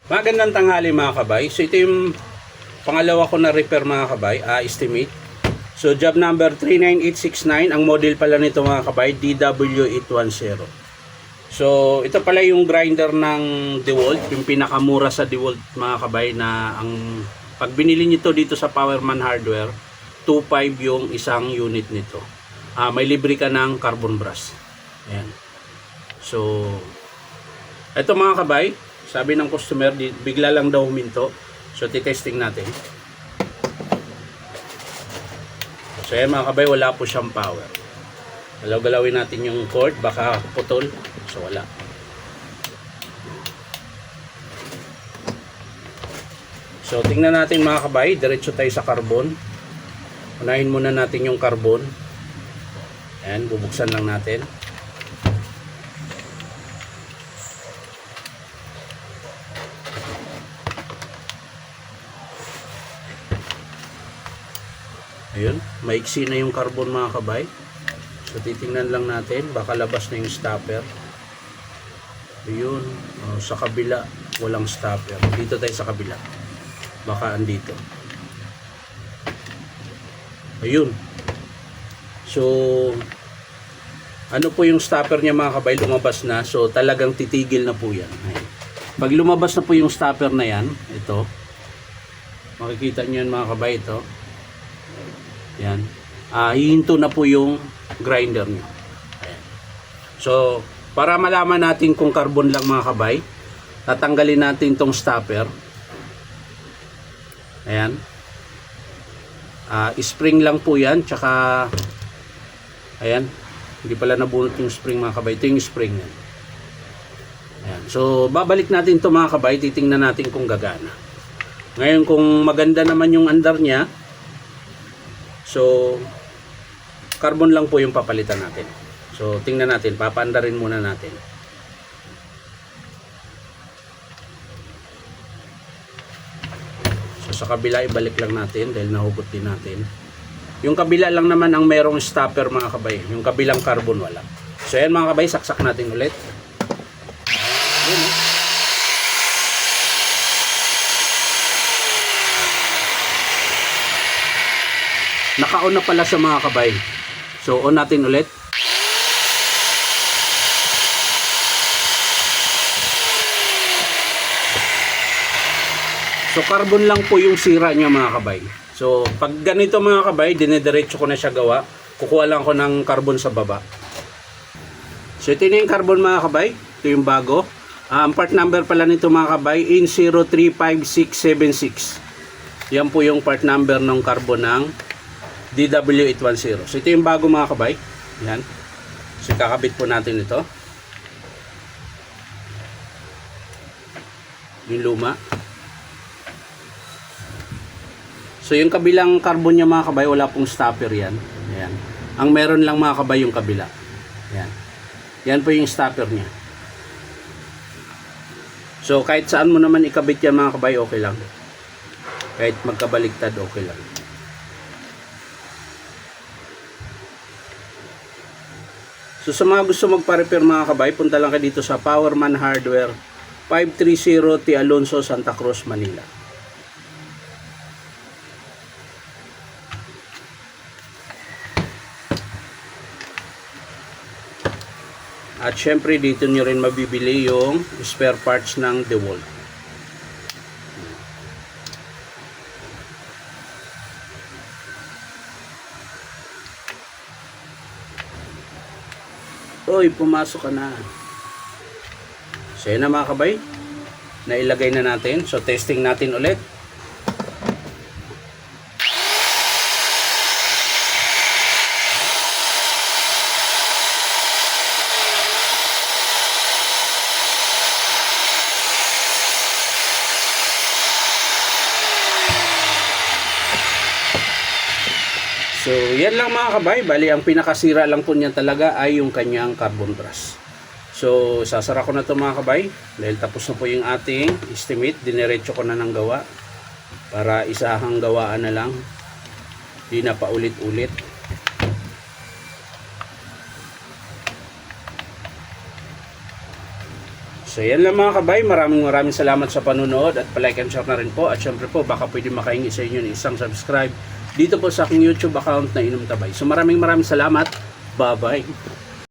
Magandang tanghali mga kabay. So ito yung pangalawa ko na repair mga kabay, estimate. So job number 39869, ang model pala nito mga kabay, DW810. So ito pala yung grinder ng DeWalt, yung pinakamura sa DeWalt mga kabay, na ang pag binili nyo to dito sa Powerman Hardware, 2.5 yung isang unit nito. May libre ka ng carbon brush. Ayan. So ito mga kabay, sabi ng customer, bigla lang daw huminto. So, titesting natin. So, yan mga kabay, wala po siyang power. Galaw-galawin natin yung cord, baka putol. So, wala. So, tingnan natin mga kabay, diretso tayo sa carbon. Unahin muna natin yung carbon. Ayan, bubuksan lang natin. Ayun, maiksi na yung carbon mga kabay. So titingnan lang natin, baka labas na yung stopper. Ayun, sa kabila walang stopper. Dito tayo sa kabila. Baka andito. Ayun. So ano po yung stopper niya mga kabay, lumabas na. So talagang titigil na po yan. Ayun. Pag lumabas na po yung stopper na yan, ito, makikita niyo yan mga kabay, ito. Yan. Hihinto na po yung grinder nyo. Ayan. So, para malaman natin kung carbon lang mga kabay, tatanggalin natin tong stopper. Ayan. Spring lang po yan. Tsaka, ayan. Hindi pala nabunot yung spring mga kabay. Ito yung spring yan. Ayan. So, babalik natin to mga kabay. Titingnan natin kung gagana. Ngayon, kung maganda naman yung andar niya, so, carbon lang po yung papalitan natin. So, tingnan natin. Papaandarin muna natin. So, sa kabila, ibalik lang natin dahil nahugot din natin. Yung kabila lang naman ang merong stopper mga kabay. Yung kabilang carbon wala. So, yan mga kabay, saksak natin ulit. Yun, eh. Naka-on na pala sa mga kabay. So, on natin ulit. So, carbon lang po yung sira niya mga kabay. So, pag ganito mga kabay, dinediretso ko na siya gawa. Kukuha lang ko ng carbon sa baba. So, ito na yung carbon mga kabay. Ito yung bago. Ang part number pala nito mga kabay, IN035676. Yan po yung part number ng carbon ng DW810. So ito yung bago mga kabay. Yan. So kakabit po natin ito. Yung luma. So yung kabilang carbon niya mga kabay, wala pong stopper yan. Yan. Ang meron lang mga kabay yung kabila. Yan. Yan po yung stopper niya. So kahit saan mo naman ikabit yan mga kabay, okay lang. Kahit magkabaliktad, okay lang. So sa mga gusto magpa-repair mga kabay, punta lang kayo dito sa Powerman Hardware, 530 T. Alonso, Santa Cruz, Manila. At syempre dito nyo rin mabibili yung spare parts ng DeWalt. Oy, pumasok ka na. So yun na mga kabay, nailagay na natin. So testing natin ulit. So, yan lang mga kabay. Bali, ang pinakasira lang po niya talaga ay yung kanyang carbon brush. So, sasara ko na ito mga kabay. Dahil tapos na po yung ating estimate. Dinerecho ko na ng gawa. Para isahang gawaan na lang. Di na paulit-ulit. So yan lang mga kabay, maraming salamat sa panonood at palike and share na rin po. At syempre po, baka pwede makahingi sa inyo ng isang subscribe dito po sa aking YouTube account na Inom Tabay. So maraming salamat. Bye-bye.